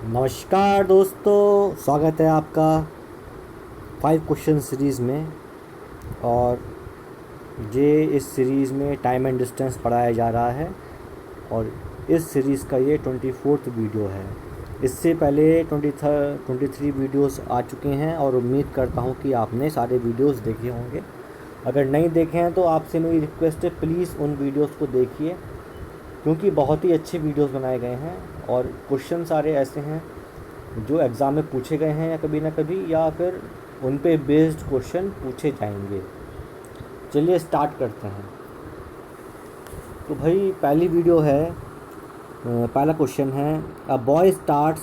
नमस्कार दोस्तों, स्वागत है आपका 5 क्वेश्चन सीरीज़ में। और ये इस सीरीज़ में टाइम एंड डिस्टेंस पढ़ाया जा रहा है और इस सीरीज़ का ये 24th वीडियो है। इससे पहले 23 वीडियोस आ चुके हैं और उम्मीद करता हूँ कि आपने सारे वीडियोस देखे होंगे। अगर नहीं देखे हैं तो आपसे मेरी रिक्वेस्ट है, प्लीज़ उन वीडियोस को देखिए, क्योंकि बहुत ही अच्छे वीडियोस बनाए गए हैं और क्वेश्चन सारे ऐसे हैं जो एग्ज़ाम में पूछे गए हैं या कभी ना कभी, या फिर उन पे बेस्ड क्वेश्चन पूछे जाएंगे। चलिए स्टार्ट करते हैं। तो भाई पहली वीडियो है, पहला क्वेश्चन है, a boy starts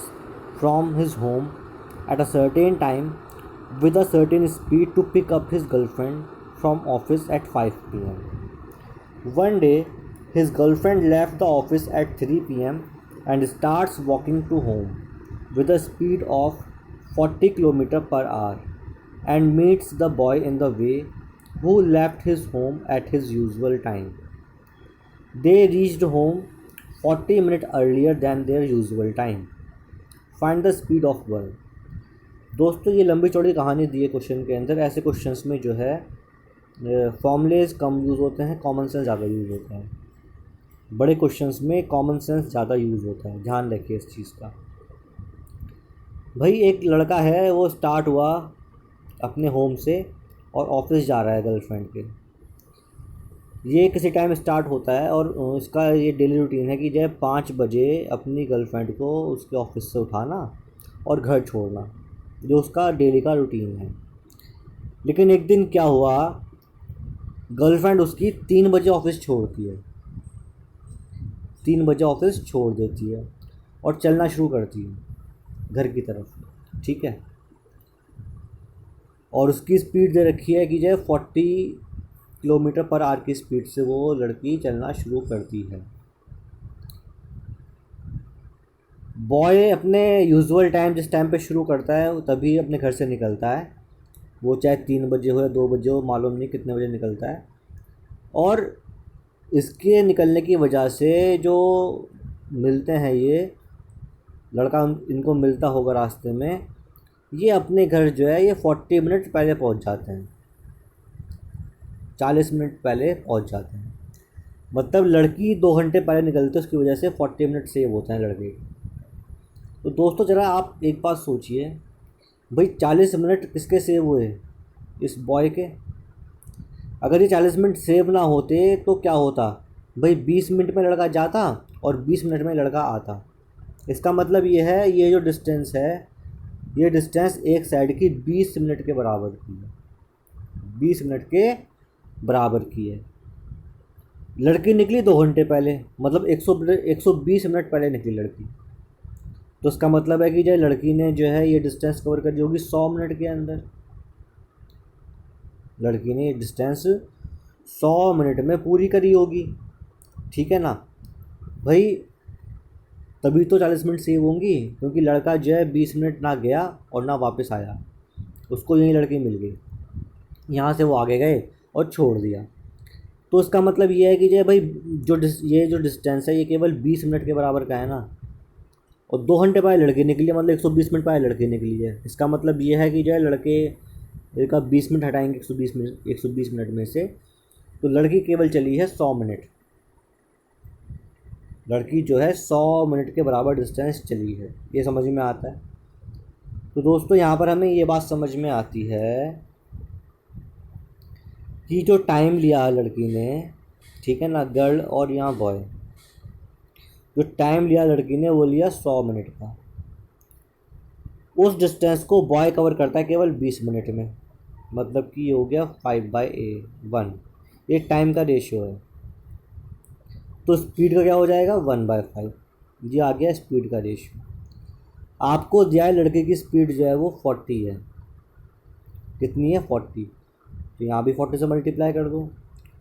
from his home at a certain time with a certain speed to pick up his girlfriend from office at 5 PM. One day, his girlfriend left the office at 3 PM and starts walking to home with a speed of 40 km/h and meets the boy in the way, who left his home at his usual time. They reached home 40 minutes earlier than their usual time. Find the speed of boy. दोस्तों ये लंबी चौड़ी कहानी दी है question के अंदर। ऐसे questions में जो है फॉर्मूलेज कम यूज़ होते हैं, कॉमन सेंस ज़्यादा यूज़ होता है। बड़े क्वेश्चंस में कॉमन सेंस ज़्यादा यूज़ होता है, ध्यान रखिए इस चीज़ का। भाई एक लड़का है, वो स्टार्ट हुआ अपने होम से और ऑफिस जा रहा है गर्लफ्रेंड के। ये किसी टाइम स्टार्ट होता है और इसका ये डेली रूटीन है कि जब 5 बजे अपनी गर्लफ्रेंड को उसके ऑफिस से उठाना और घर छोड़ना, जो उसका डेली का रूटीन है। लेकिन एक दिन क्या हुआ, गर्लफ्रेंड उसकी 3 बजे ऑफिस छोड़ती है, 3 बजे ऑफिस छोड़ देती है और चलना शुरू करती है घर की तरफ। ठीक है, और उसकी स्पीड दे रखी है कि जो 40 km/h की स्पीड से वो लड़की चलना शुरू करती है। बॉय अपने यूजुअल टाइम, जिस टाइम पे शुरू करता है तभी अपने घर से निकलता है। वो चाहे 3 बजे हो या 2 बजे हो, मालूम नहीं कितने बजे निकलता है। और इसके निकलने की वजह से जो मिलते हैं, ये लड़का इनको मिलता होगा रास्ते में, ये अपने घर जो है ये 40 मिनट पहले पहुंच जाते हैं, 40 मिनट पहले पहुंच जाते हैं। मतलब लड़की 2 घंटे पहले निकलती है, उसकी वजह से 40 मिनट सेव होते हैं लड़के। तो दोस्तों ज़रा आप एक बात सोचिए, भाई 40 मिनट किसके सेव हुए? इस बॉय के। अगर ये 40 मिनट सेव ना होते तो क्या होता? भाई 20 मिनट में लड़का जाता और 20 मिनट में लड़का आता। इसका मतलब ये है, ये जो डिस्टेंस है, ये डिस्टेंस एक साइड की 20 मिनट के बराबर की है, 20 मिनट के बराबर की है। लड़की निकली 2 घंटे पहले, मतलब 120 मिनट पहले निकली लड़की। तो इसका मतलब है कि जो लड़की ने जो है ये डिस्टेंस कवर कर दी होगी 100 मिनट के अंदर। लड़की ने ये डिस्टेंस 100 मिनट में पूरी करी होगी। ठीक है ना भाई, तभी तो 40 मिनट सेव होंगी, क्योंकि लड़का जो है 20 मिनट ना गया और ना वापस आया, उसको यही लड़की मिल गई, यहाँ से वो आगे गए और छोड़ दिया। तो इसका मतलब ये है कि जो भाई ये जो डिस्टेंस है ये केवल 20 मिनट के बराबर का है ना, और 2 घंटे पहले लड़की निकली है, मतलब 120 मिनट पहले लड़की निकली है। इसका मतलब ये है कि जो है लड़के का 20 मिनट हटाएंगे 120 मिनट में से, तो लड़की केवल चली है 100 मिनट। लड़की जो है 100 मिनट के बराबर डिस्टेंस चली है। ये समझ में आता है? तो दोस्तों यहाँ पर हमें ये बात समझ में आती है कि जो टाइम लिया लड़की ने, ठीक है ना, गर्ल और यहाँ बॉय, जो टाइम लिया लड़की ने वो लिया 100 मिनट का। उस डिस्टेंस को बॉय कवर करता है केवल 20 मिनट में, मतलब कि ये हो गया 5/1। ये टाइम का रेशियो है। तो स्पीड का क्या हो जाएगा? 1/5। ये आ गया स्पीड का रेशियो। आपको दिया है लड़के की स्पीड जो है वो 40 है। कितनी है? 40। तो यहाँ भी 40 से मल्टीप्लाई कर दो,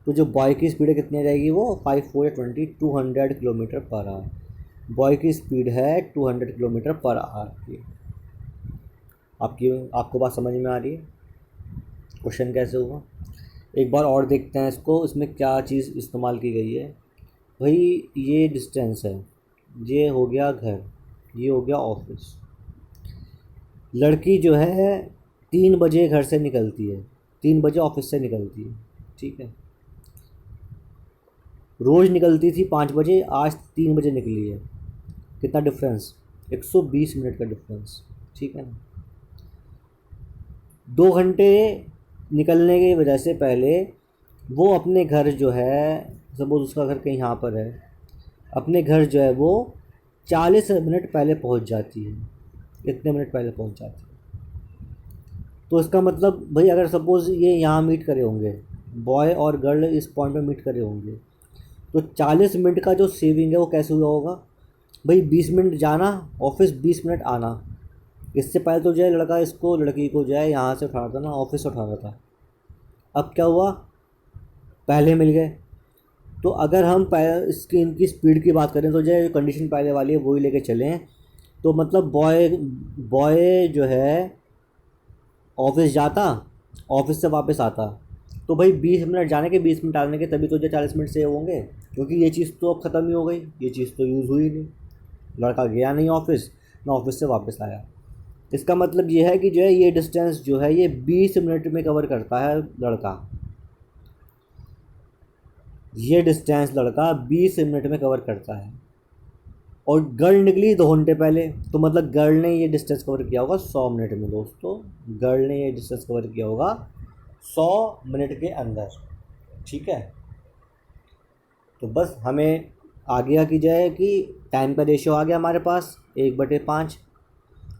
तो जो बॉय की स्पीड है कितनी आ जाएगी? वो 5 4 20 200 km/h। बॉय की स्पीड है 200 km/h की। आपको बात समझ में आ रही है? क्वेश्चन कैसे हुआ? एक बार और देखते हैं इसको, इसमें क्या चीज़ इस्तेमाल की गई है। भाई ये डिस्टेंस है, ये हो गया घर, ये हो गया ऑफिस। लड़की जो है 3 बजे घर से निकलती है, 3 बजे ऑफिस से निकलती है, ठीक है। रोज़ निकलती थी 5 बजे, आज 3 बजे निकली है। कितना डिफरेंस? 120 मिनट का डिफरेंस, ठीक है ना। 2 घंटे निकलने की वजह से पहले वो अपने घर जो है, सपोज उसका घर कहीं यहाँ पर है, अपने घर जो है वो 40 मिनट पहले पहुँच जाती है। इतने मिनट पहले पहुँच जाती है। तो इसका मतलब भाई अगर सपोज़ ये यहाँ मीट करे होंगे, बॉय और गर्ल इस पॉइंट पे मीट करे होंगे, तो 40 मिनट का जो सेविंग है वो कैसे हुआ होगा भाई? 20 मिनट जाना ऑफिस, 20 मिनट आना। इससे पहले तो जो है लड़का इसको, लड़की को जो है यहाँ से उठा रहा था ना, ऑफिस उठा रहा था। अब क्या हुआ? पहले मिल गए। तो अगर हम इसकी इनकी स्पीड की बात करें तो जो कंडीशन पहले वाली है वही लेके चलें, तो मतलब बॉय जो है ऑफिस जाता, ऑफिस से वापस आता, तो भाई 20 मिनट जाने के 20 मिनट आने के, तभी तो जो 40 मिनट सेव होंगे, क्योंकि ये चीज़ तो अब ख़त्म ही हो गई, ये चीज़ तो यूज़ हुई नहीं। लड़का गया नहीं ऑफिस, ना ऑफिस से वापस आया। इसका मतलब ये है कि जो है ये डिस्टेंस जो है ये 20 मिनट में कवर करता है लड़का। ये डिस्टेंस लड़का 20 मिनट में कवर करता है। और गर्ल निकली 2 घंटे पहले, तो मतलब गर्ल ने ये डिस्टेंस कवर किया होगा 100 मिनट में। दोस्तों, गर्ल ने ये डिस्टेंस कवर किया होगा 100 मिनट के अंदर, ठीक है। तो बस हमें आ गया कि जाए कि टाइम का रेशियो आ गया हमारे पास 1/5,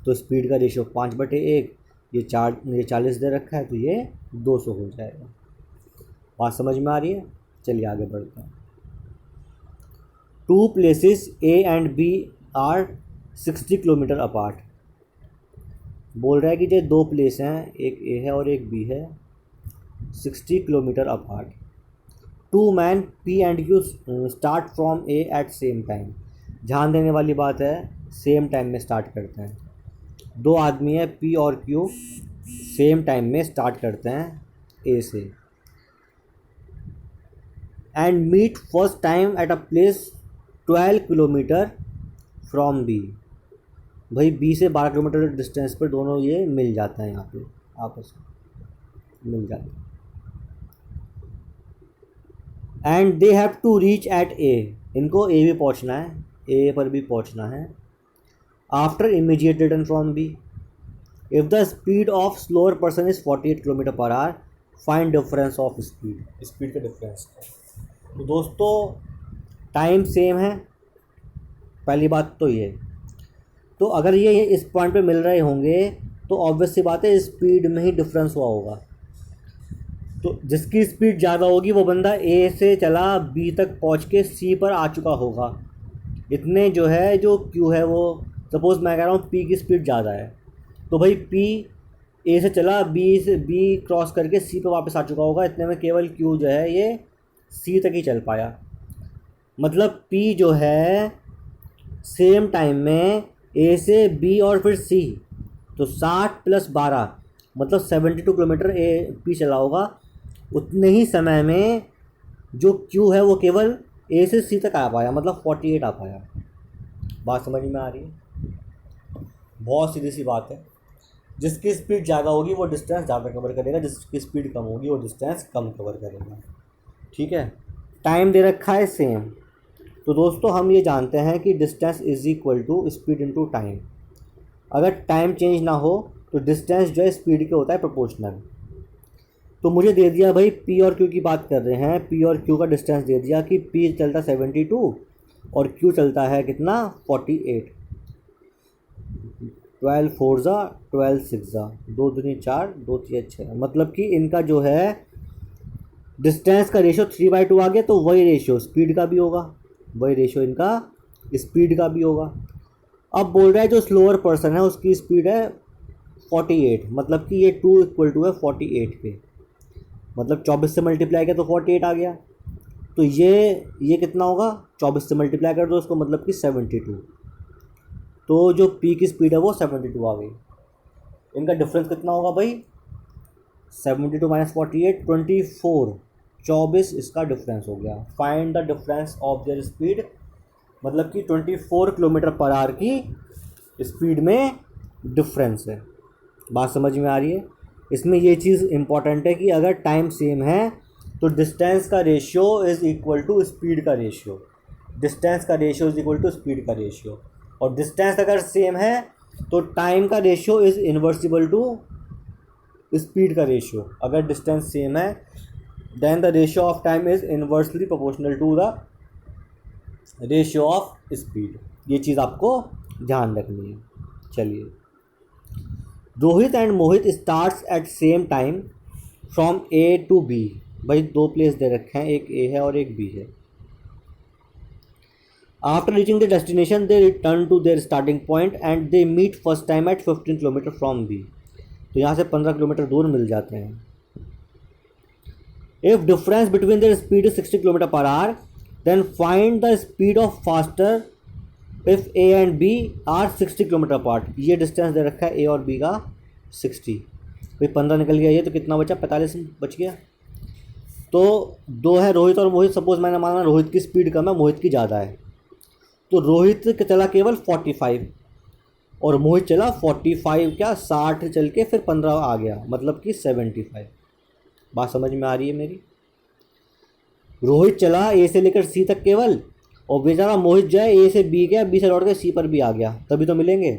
तो स्पीड का रेशियो 5/1, ये 40 दे रखा है, तो ये 200 हो जाएगा। बात समझ में आ रही है? चलिए आगे बढ़ते हैं। 2 places A and B are 60 kilometre apart. बोल रहा है कि जो 2 प्लेस हैं, एक ए है और एक बी है, 60 kilometre apart. 2 men P and Q start from A at same time. ध्यान देने वाली बात है, सेम टाइम में स्टार्ट करते हैं। 2 आदमी है P और Q, सेम टाइम में स्टार्ट करते हैं ए से, and meet first time at a place 12 kilometre from B. भाई बी से 12 किलोमीटर डिस्टेंस पर दोनों ये मिल जाते हैं, यहाँ पे आपस में मिल जाते हैं। And they have to reach at A. इनको ए भी पहुँचना है, ए पर भी पहुँचना है। After immediate return from B, if the speed of slower person is 48 kilometre per hour, find difference of speed का डिफरेंस। तो दोस्तों टाइम सेम है, पहली बात तो ये। तो अगर ये इस पॉइंट पे मिल रहे होंगे तो ऑब्वियस सी बात है स्पीड में ही डिफरेंस हुआ होगा। तो जिसकी स्पीड ज़्यादा होगी वो बंदा ए से चला बी तक पहुंच के सी पर आ चुका होगा। इतने जो है जो क्यू है वो, सपोज़ मैं कह रहा हूँ पी की स्पीड ज़्यादा है, तो भाई पी ए से चला बी क्रॉस करके सी पर वापस आ चुका होगा। इतने में केवल क्यू जो है ये सी तक ही चल पाया। मतलब पी जो है सेम टाइम में ए से बी और फिर सी, तो 60 + 12 मतलब 72 किलोमीटर ए पी चला होगा। उतने ही समय में जो क्यू है वो केवल ए से सी तक आ पाया, मतलब 48 आ पाया। बात समझ में आ रही है? बहुत सीधी सी बात है। जिसकी स्पीड ज़्यादा होगी वो डिस्टेंस ज़्यादा कवर करेगा, जिसकी स्पीड कम होगी वो डिस्टेंस कम कवर करेगा, ठीक है। टाइम दे रखा है सेम। तो दोस्तों हम ये जानते हैं कि distance is equal to speed into time. अगर टाइम चेंज ना हो तो डिस्टेंस जो है स्पीड के होता है प्रोपोर्शनल। तो मुझे दे दिया भाई पी और क्यू की बात कर रहे हैं, पी और क्यू का डिस्टेंस दे दिया कि पी चलता 72 और क्यू चलता है कितना 48। 12 4 ज़ा 12 6 ज़ा 2 दूनी 4 2 3 6, मतलब कि इनका जो है डिस्टेंस का रेशो 3/2 आ गया। तो वही रेशो स्पीड का भी होगा, वही रेशो इनका स्पीड का भी होगा। अब बोल रहा है जो स्लोअर पर्सन है उसकी स्पीड है 48, मतलब कि ये 2 = है 48 के, मतलब 24 से मल्टीप्लाई किया तो 48 आ गया। तो ये कितना होगा, 24 से मल्टीप्लाई कर दो उसको, मतलब कि 72। तो जो पी की स्पीड है वो 72 आ गई। इनका डिफरेंस कितना होगा भाई? 72 - 48 24, 24 इसका डिफरेंस हो गया। Find the difference of their speed, मतलब कि 24 किलोमीटर पर आवर की स्पीड में डिफरेंस है। बात समझ में आ रही है? इसमें ये चीज़ इम्पॉर्टेंट है कि अगर टाइम सेम है तो डिस्टेंस का ratio is equal to speed का रेशियो, डिस्टेंस का ratio is equal to speed का रेशियो। और डिस्टेंस अगर सेम है तो टाइम का ratio is inversible to speed का रेशियो। अगर डिस्टेंस सेम है then the ratio of time is inversely proportional to the ratio of speed. ये चीज़ आपको ध्यान रखनी है। चलिए, Rohit and Mohit starts at same time from A to B. भाई दो प्लेस दे रखे हैं, एक ए है और एक बी है। After reaching the destination they return to their starting point and they meet first time at 15 kilometre from B. तो यहाँ से 15 किलोमीटर दूर मिल जाते हैं। If difference between their speed is 60 kilometre per hour then find the speed of faster if A and B are 60 kilometre apart. ये distance दे रखा है ए और बी का 60। भाई 15 निकल गया, ये तो कितना बचा? 45 बच गया। तो दो है रोहित और मोहित। सपोज मैंने माना रोहित की स्पीड कम है, मोहित की ज़्यादा है, तो रोहित चला केवल 45 और मोहित चला 45 क्या 60 चल के फिर 15 आ गया, मतलब कि 75। बात समझ में आ रही है मेरी? रोहित चला ए से लेकर सी तक केवल, और बेचारा मोहित जो है ए से बी गया, बी से लौट के सी पर भी आ गया, तभी तो मिलेंगे।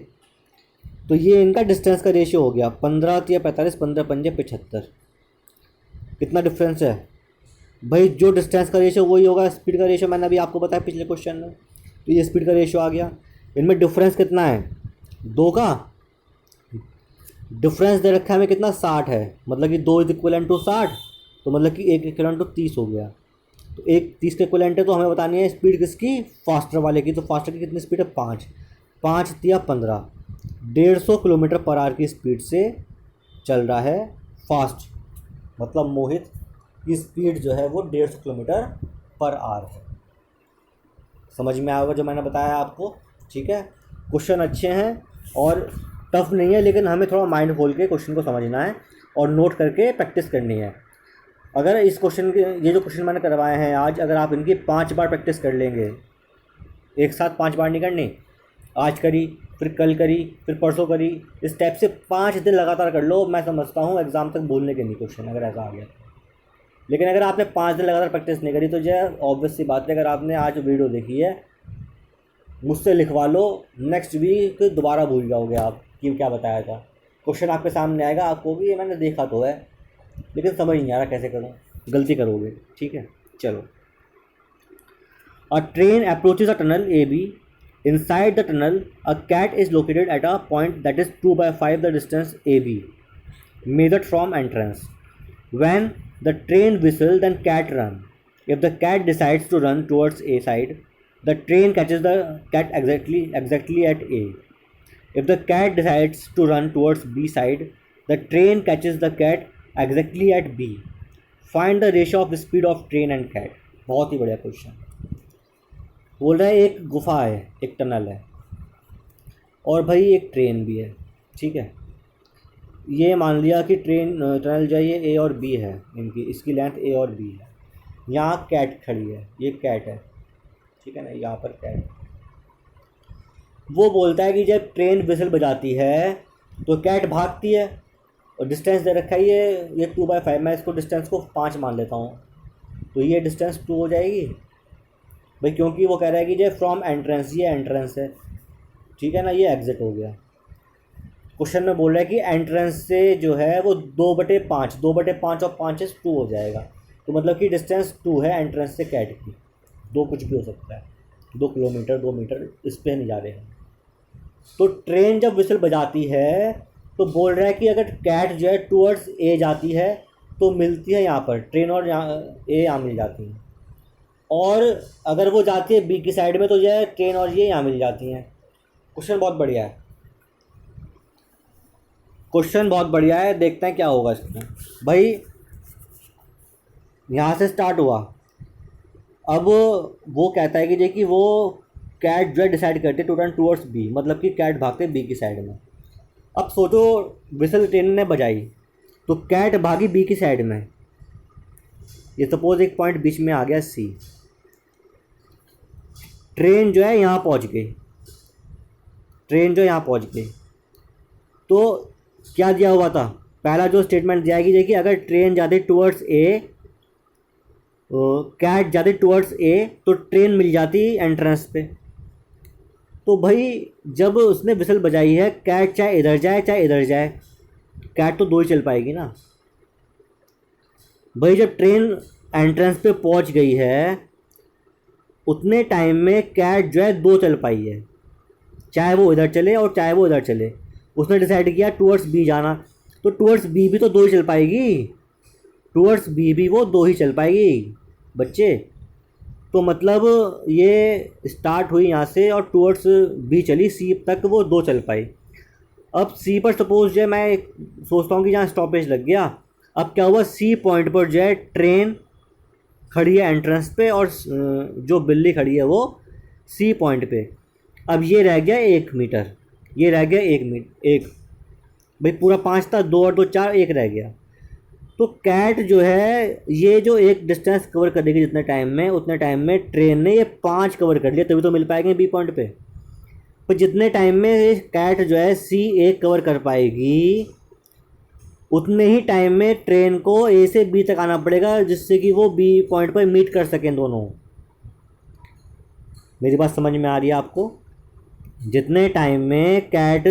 तो ये इनका डिस्टेंस का रेशियो हो गया 15 या 45, 15 पंजे 75। कितना डिफरेंस है भाई? जो डिस्टेंस का रेशियो वही होगा स्पीड का रेशियो, मैंने अभी आपको बताया पिछले क्वेश्चन में। तो ये स्पीड का रेशियो आ गया। इनमें डिफरेंस कितना है? 2 का डिफरेंस दे रखा है हमें कितना? 60 है, मतलब कि 2 इज इक्वलेंट टू 60, तो मतलब कि 1 इक्वलेंट टू 30 हो गया। तो 1 30 के इक्वलेंट है, तो हमें बतानी है स्पीड किसकी? फास्टर वाले की। तो फास्टर की कितनी स्पीड है? 5 5 या 15, 150 किलोमीटर पर आवर की स्पीड से चल रहा है फास्ट। मतलब मोहित की स्पीड जो है वो 150 किलोमीटर पर आवर है। समझ में आएगा जो मैंने बताया आपको? ठीक है, क्वेश्चन अच्छे हैं और टफ नहीं है, लेकिन हमें थोड़ा माइंड खोल के क्वेश्चन को समझना है और नोट करके प्रैक्टिस करनी है। अगर इस क्वेश्चन के, ये जो क्वेश्चन मैंने करवाए हैं आज, अगर आप इनकी 5 बार प्रैक्टिस कर लेंगे, एक साथ 5 बार नहीं करनी, आज करी फिर कल करी फिर परसों करी, इस टाइप से 5 दिन लगातार कर लो, मैं समझता हूँ एग्ज़ाम तक बोलने के नहीं क्वेश्चन, अगर ऐसा आ गया। लेकिन अगर आपने 5 दिन लगातार प्रैक्टिस नहीं करी तो जो है ऑब्वियस सी बात है, अगर आपने आज वीडियो देखी है मुझसे लिखवा लो, नेक्स्ट वीक दोबारा भूल जाओगे आप कि क्या बताया था। क्वेश्चन आपके सामने आएगा, आपको भी ये मैंने देखा तो है लेकिन समझ नहीं आ रहा कैसे करूँ, गलती करोगे। ठीक है, चलो। A train approaches a tunnel A B. Inside the tunnel, a cat is located at a point that is 2/5 the distance AB, measured from entrance. When the train whistles, then cat run. If the cat decides to run towards A side, the train catches the cat exactly at A. If the cat decides to run towards B side, the train catches the cat exactly at B. Find the ratio of the speed of train and cat. बहुत ही बढ़िया question. बोल रहा है एक गुफा है, एक tunnel है और भाई एक ट्रेन भी है। ठीक है, ये मान लिया कि टनल जो है ये ए और बी है, इनकी इसकी लेंथ ए और बी है। यहाँ कैट खड़ी है, ये कैट है, ठीक है ना, यहाँ पर कैट। वो बोलता है कि जब ट्रेन विसल बजाती है तो कैट भागती है और डिस्टेंस दे रखा है ये 2/5। मैं इसको डिस्टेंस को 5 मान लेता हूँ, तो ये डिस्टेंस 2 हो जाएगी भाई, क्योंकि वो कह रहा है कि जो फ्रॉम एंट्रेंस, ये एंट्रेंस है, ठीक है ना, ये एग्जिट हो गया। क्वेश्चन में बोल रहा है कि एंट्रेंस से जो है वो 2/5 2/5 और 5 2 हो जाएगा, तो मतलब कि डिस्टेंस 2 है एंट्रेंस से कैट की। 2 कुछ भी हो सकता है, 2 किलोमीटर 2 मीटर, इस पर नहीं जा रहे हैं। तो ट्रेन जब विसल बजाती है तो बोल रहा है कि अगर कैट जो है टूवर्ड्स ए जाती है तो मिलती है यहाँ पर ट्रेन, और यहाँ ए यहाँ मिल जाती है। और अगर वो जाती है बी की साइड में तो जो है ट्रेन और ये यहाँ मिल जाती हैं। क्वेश्चन बहुत बढ़िया है, क्वेश्चन बहुत बढ़िया है। देखते हैं क्या होगा इसमें। भाई यहाँ से स्टार्ट हुआ, अब वो कहता है कि देखिए वो कैट जो है डिसाइड करती है टू रन टूवर्ड्स बी, मतलब कि कैट भागते बी की साइड में। अब सोचो विसल ट्रेन ने बजाई तो कैट भागी बी की साइड में, ये सपोज एक पॉइंट बीच में आ गया सी। ट्रेन जो है यहाँ पहुँच गई, ट्रेन जो यहाँ पहुँच गई, तो क्या दिया हुआ था, पहला जो स्टेटमेंट दिया है कि देखिए अगर ट्रेन जाती टूवर्ड्स ए, कैट जाती टूवर्ड्स ए, तो ट्रेन मिल जाती एंट्रेंस पे। तो भाई जब उसने विसल बजाई है, कैट चाहे इधर जाए चाहे इधर जाए, कैट तो दो ही चल पाएगी ना। भाई जब ट्रेन एंट्रेंस पे पहुंच गई है, उतने टाइम में कैट जो है दो चल पाई है, चाहे वो इधर चले और चाहे वो इधर चले। उसने डिसाइड किया टूवर्ड्स बी जाना, तो टूवर्ड्स बी भी तो दो ही चल पाएगी, टूवर्ड्स बी भी वो दो ही चल पाएगी बच्चे। तो मतलब ये स्टार्ट हुई यहाँ से और टूवर्ड्स बी चली, सी तक वो दो चल पाई। अब सी पर सपोज जो है मैं सोचता हूँ कि जहाँ स्टॉपेज लग गया, अब क्या हुआ, सी पॉइंट पर जो है ट्रेन खड़ी है एंट्रेंस पे और जो बिल्ली खड़ी है वो सी पॉइंट पे। अब ये रह गया 1 मीटर, ये रह गया 1 मीटर, एक भाई पूरा 5 था, 2 और 2 4, 1 रह गया। तो कैट जो है ये जो एक डिस्टेंस कवर करेगी जितने टाइम में, उतने टाइम में ट्रेन ने ये 5 कवर कर लिया, तभी तो मिल पाएंगे बी पॉइंट पे। पर जितने टाइम में कैट जो है सी 1 कवर कर पाएगी, उतने ही टाइम में ट्रेन को ए से बी तक आना पड़ेगा, जिससे कि वो बी पॉइंट पर मीट कर सकें दोनों। मेरी बात समझ में आ रही है आपको? जितने टाइम में कैट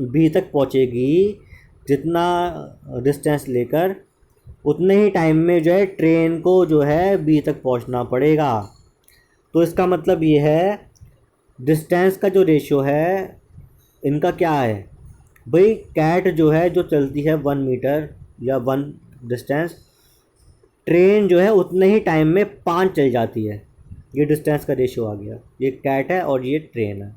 बी तक पहुंचेगी, जितना डिस्टेंस लेकर, उतने ही टाइम में जो है ट्रेन को जो है बी तक पहुंचना पड़ेगा। तो इसका मतलब ये है डिस्टेंस का जो रेशियो है इनका क्या है भाई, कैट जो है जो चलती है 1 मीटर या 1 डिस्टेंस, ट्रेन जो है उतने ही टाइम में 5 चल जाती है। ये डिस्टेंस का रेशियो आ गया, ये कैट है और ये ट्रेन है।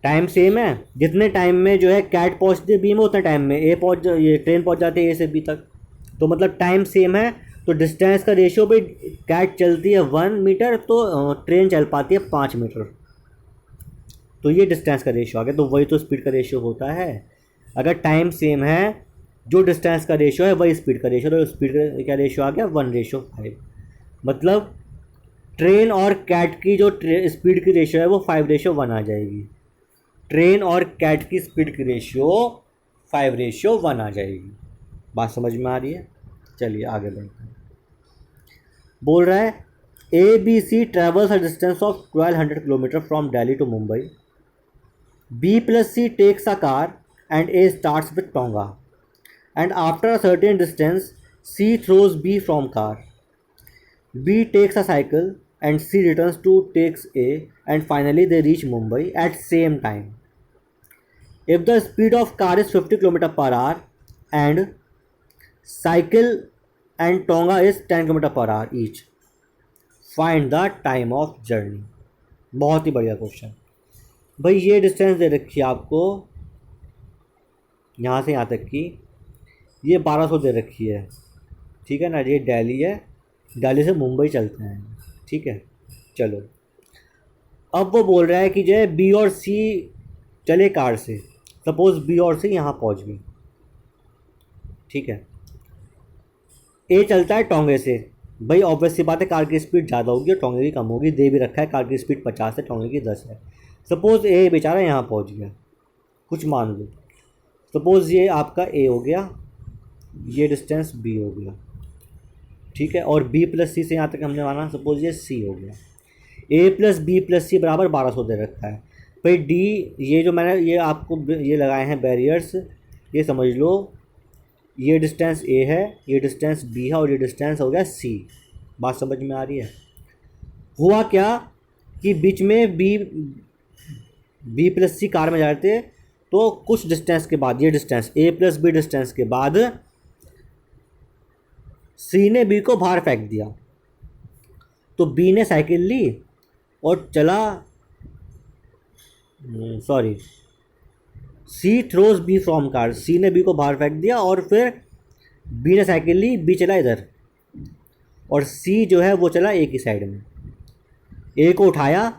टाइम सेम है, जितने टाइम में जो है कैट पहुंचती है बी में, उतने टाइम में ये ट्रेन पहुंच जाती है ए से बी तक। तो मतलब टाइम सेम है, तो डिस्टेंस का रेशियो भी, कैट चलती है 1 मीटर तो ट्रेन चल पाती है 5 मीटर। तो ये डिस्टेंस का रेशियो आ गया। तो वही तो स्पीड का रेशियो होता है, अगर टाइम सेम है, जो डिस्टेंस का रेशियो है वही स्पीड का रेशियो। तो स्पीड का क्या रेशियो आ गया, 1:5। मतलब ट्रेन और कैट की जो स्पीड की रेशियो है वो 5:1 आ जाएगी। ट्रेन और कैट की स्पीड की रेशियो 5:1 आ जाएगी। बात समझ में आ रही है? चलिए आगे बढ़ते हैं। बोल रहा है ABC travels a distance of 1200 kilometre from Delhi to Mumbai. B+C takes a car and A starts with Tonga, and after a certain distance C throws B from car. B takes a cycle and C returns to takes A, and finally they reach Mumbai at same time. If the speed of car is 50 km per hour and cycle and Tonga is 10 km per hour each, find the time of journey. बहुत ही बढ़िया question भाई। ये distance दे रखी है आपको यहाँ से यहाँ तक की, ये 1200 दे रखी है, ठीक है ना। ये दिल्ली है, दिल्ली से मुंबई चलते हैं, ठीक है। चलो अब वो बोल रहा है कि जो है बी और सी चले कार से, सपोज बी और सी यहाँ पहुँच गई, ठीक है। ए चलता है टोंगे से, भाई ऑब्वियस सी बात है कार की स्पीड ज़्यादा होगी और टोंगे की कम होगी। दे भी रखा है कार की स्पीड 50 है, टोंगे की 10 है। सपोज़ ए बेचारा यहाँ पहुँच गया, कुछ मान लो, सपोज़ ये आपका ए हो गया, ये डिस्टेंस बी हो गया, ठीक है। और B+C से यहाँ तक हमने माना, सपोज़ ये सी हो गया। A+B+C बराबर 1200 दे रखा है। भाई डी, ये जो मैंने ये आपको ये लगाए हैं बैरियर्स, ये समझ लो ये डिस्टेंस ए है, ये डिस्टेंस बी है और ये डिस्टेंस हो गया सी। बात समझ में आ रही है? हुआ क्या कि बीच में B+C कार में जा रहे थे, तो कुछ डिस्टेंस के बाद, ये डिस्टेंस A+B डिस्टेंस के बाद सी ने बी को बाहर फेंक दिया, तो बी ने साइकिल ली और चला, sorry, C throws B from car, C ने बी को बाहर फेंक दिया और फिर बी ने साइकिल ली, बी चला इधर और सी जो है वो चला ए की साइड में। ए को उठाया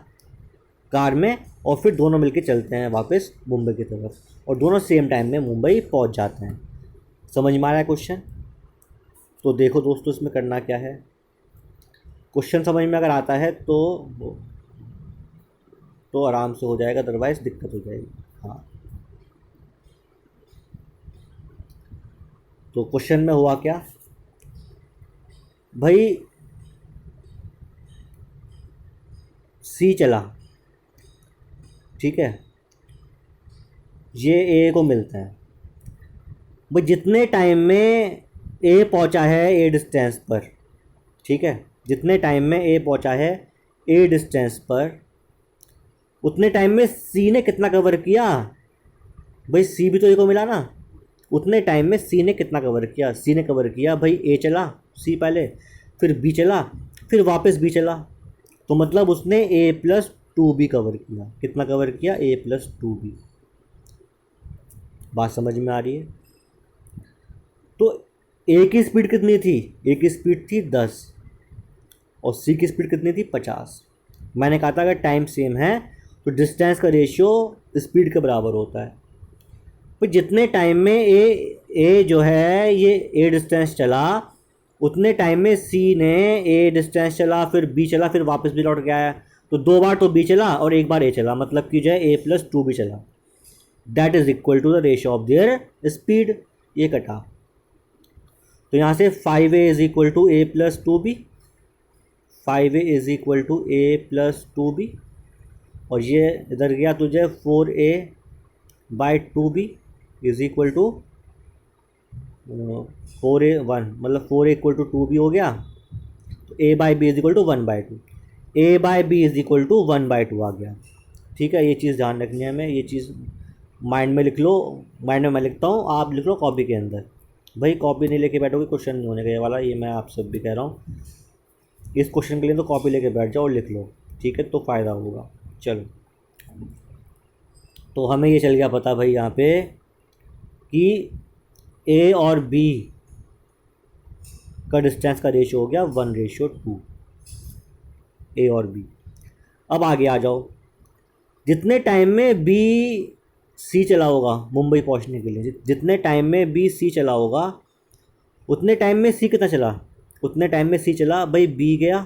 कार में और फिर दोनों मिलके चलते हैं वापस मुंबई की तरफ, और दोनों सेम टाइम में मुंबई पहुंच जाते हैं। समझ में आ रहा है क्वेश्चन? तो देखो दोस्तों इसमें करना क्या है, क्वेश्चन समझ में अगर आता है तो तो आराम से हो जाएगा, अदरवाइज़ दिक्कत हो जाएगी। हाँ, तो क्वेश्चन में हुआ क्या भाई, सी चला, ठीक है, ये ए को मिलता है भाई, जितने टाइम में ए पहुंचा है ए डिस्टेंस पर, ठीक है, जितने टाइम में ए पहुंचा है ए डिस्टेंस पर, उतने टाइम में सी ने कितना कवर किया भाई, सी भी तो ए को मिला ना, उतने टाइम में सी ने कितना कवर किया, सी ने कवर किया भाई ए चला, सी पहले, फिर बी चला, फिर वापस बी चला, तो मतलब उसने ए प्लस टू बी कवर किया। कितना कवर किया, ए प्लस टू बी। बात समझ में आ रही है? तो ए की स्पीड कितनी थी, ए की स्पीड थी 10 और सी की स्पीड कितनी थी 50। मैंने कहा था अगर टाइम सेम है तो डिस्टेंस का रेशियो स्पीड के बराबर होता है। तो जितने टाइम में ए जो है ये ए डिस्टेंस चला, उतने टाइम में सी ने ए डिस्टेंस चला, फिर बी चला, फिर वापस भी लौट के आया, तो 2 बार तो बी चला और 1 बार ए चला, मतलब कि जो है ए प्लस टू बी चला। That is equal to the ratio of their speed. ये कटा, तो यहाँ से 5a is equal to A plus two B, 5a is equal to A plus two B, और ये इधर गया तुझे 4a by two B is equal to 4a1, मतलब 4a equal to to be हो गया, तो a by B is equal to 1/2, a by B is equal to 1/2 आ गया। ठीक है, ये चीज़ ध्यान रखनी है, हमें ये चीज़ माइंड में लिख लो, माइंड में मैं लिखता हूँ, आप लिख लो कॉपी के अंदर। भाई कॉपी नहीं लेके बैठोगे क्वेश्चन नहीं होने का ये वाला, ये मैं आप सब भी कह रहा हूँ। इस क्वेश्चन के लिए तो कॉपी लेके बैठ जाओ और लिख लो, ठीक है, तो फ़ायदा होगा। चलो, तो हमें ये चल गया पता भाई यहाँ पे कि ए और बी का डिस्टेंस का रेशियो हो गया 1:2, ए और बी। अब आगे आ जाओ, जितने टाइम में बी सी चला होगा मुंबई पहुंचने के लिए, जितने टाइम में बी सी चला होगा, उतने टाइम में सी कितना चला, उतने टाइम में सी चला भाई, बी गया,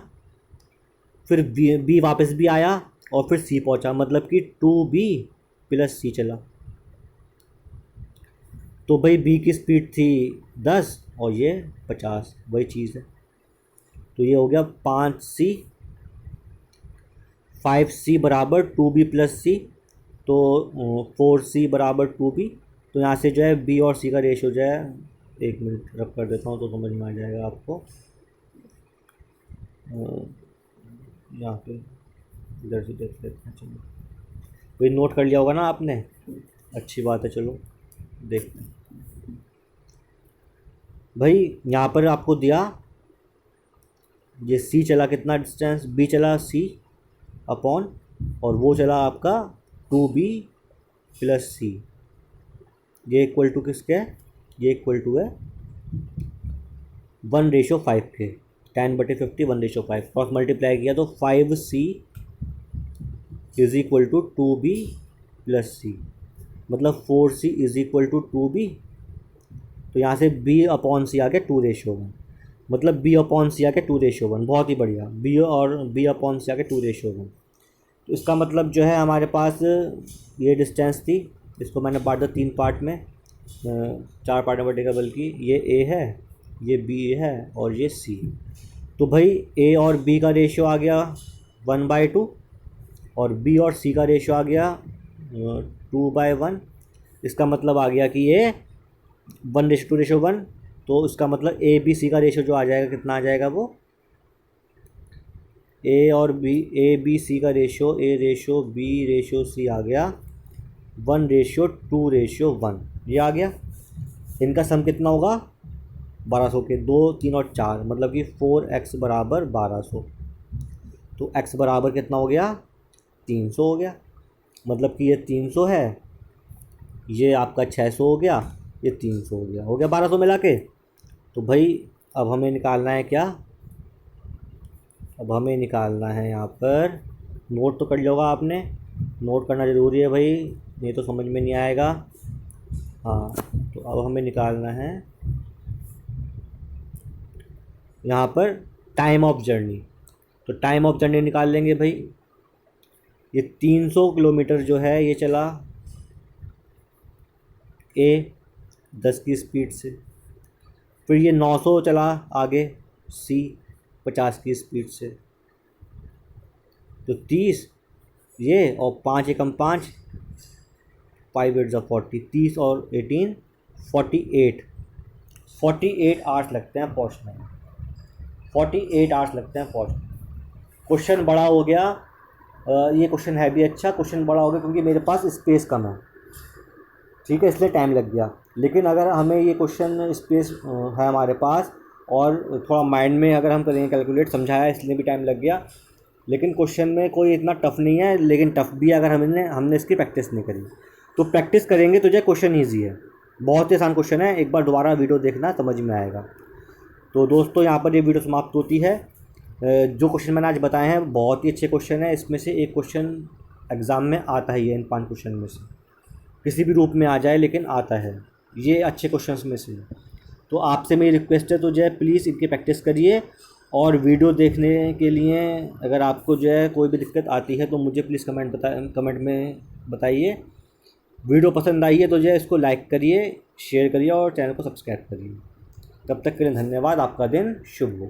फिर बी वापस भी आया और फिर सी पहुंचा, मतलब कि 2b प्लस सी चला। तो भाई बी की स्पीड थी 10 और ये 50, वही चीज़ है। तो ये हो गया 5c, 5c बराबर 2b प्लस सी, तो 4c बराबर 2b। तो यहाँ से जो है बी और सी का रेशियो जो है, 1 मिनट रब कर देता हूँ तो समझ में आ जाएगा आपको। यहाँ पे इधर से देख लेते हैं, चलो कोई नोट कर लिया होगा ना आपने, अच्छी बात है, चलो देखते हैं। भाई यहाँ पर आपको दिया ये सी चला कितना डिस्टेंस, बी चला सी अपॉन, और वो चला आपका 2b प्लस सी, ये इक्वल टू किसके है, ये इक्वल टू है 1:5 के, 10/50 1:5, क्रॉस मल्टीप्लाई किया तो 5c is equal to 2b plus C, मतलब 4c is equal to 2b। तो यहाँ से b अपॉन सी आ गया 2:1, मतलब b अपॉन सी आ गया 2:1, बहुत ही बढ़िया, b और b अपॉन सी आ गया 2:1। तो इसका मतलब जो है हमारे पास ये डिस्टेंस थी, इसको मैंने बांट दिया 3 पार्ट में, 4 पार्ट में बटेगा, बल्कि ये a है, ये b है और ये c। तो भाई a और b का रेशियो आ गया 1/2 और b और c का रेशियो आ गया 2/1। इसका मतलब आ गया कि ये 1:2:1, तो इसका मतलब ए बी सी का रेशियो जो आ जाएगा कितना आ जाएगा, वो ए और बी, ए बी सी का ratio, A ratio B ratio C आ गया 1:2:1, ये आ गया। इनका सम कितना होगा 1200 के, 2 3 और 4, मतलब कि 4x बराबर 1200। तो x बराबर कितना हो गया 300 हो गया, मतलब कि ये 300 है, ये आपका 600 हो गया, ये 300 हो गया, 1200 मिला के। तो भाई अब हमें निकालना है क्या, अब हमें निकालना है यहाँ पर, नोट तो कर लिया आपने, नोट करना ज़रूरी है भाई, नहीं तो समझ में नहीं आएगा। हाँ, तो अब हमें निकालना है यहाँ पर टाइम ऑफ जर्नी। तो टाइम ऑफ जर्नी निकाल लेंगे भाई, ये 300 किलोमीटर जो है ये चला ए 10 की स्पीड से, फिर ये 900 चला आगे सी 50 की स्पीड से, तो 30 ये और 5 एकम 5, 5 8 40, 30 और 18 48 आवर्स लगते हैं पहुँचने में, 48 आवर्स लगते हैं पहुँचने। क्वेश्चन बड़ा हो गया, ये क्वेश्चन है भी अच्छा, क्वेश्चन बड़ा हो गया क्योंकि मेरे पास स्पेस कम है, ठीक है, इसलिए टाइम लग गया। लेकिन अगर हमें ये क्वेश्चन स्पेस है हमारे पास और थोड़ा माइंड में अगर हम करेंगे कैलकुलेट, समझाया इसलिए भी टाइम लग गया। लेकिन क्वेश्चन में कोई इतना टफ नहीं है, लेकिन टफ भी अगर हमने इसकी प्रैक्टिस नहीं करी। तो प्रैक्टिस करेंगे तो जो क्वेश्चन ईजी है, बहुत ही आसान क्वेश्चन है, एक बार दोबारा वीडियो देखना समझ में आएगा। तो दोस्तों यहाँ पर ये वीडियो समाप्त होती है। जो क्वेश्चन मैंने आज बताए हैं बहुत ही अच्छे क्वेश्चन है, इसमें से एक क्वेश्चन एग्ज़ाम में आता ही है, इन 5 क्वेश्चन में से किसी भी रूप में आ जाए लेकिन आता है, ये अच्छे क्वेश्चंस में से। तो आपसे मेरी रिक्वेस्ट है तो जो है प्लीज़ इनकी प्रैक्टिस करिए, और वीडियो देखने के लिए अगर आपको जो है कोई भी दिक्कत आती है तो मुझे प्लीज़ कमेंट में बताइए। वीडियो पसंद आई है तो जो है इसको लाइक करिए, शेयर करिए और चैनल को सब्सक्राइब करिए। तब तक के लिए धन्यवाद, आपका दिन शुभ हो।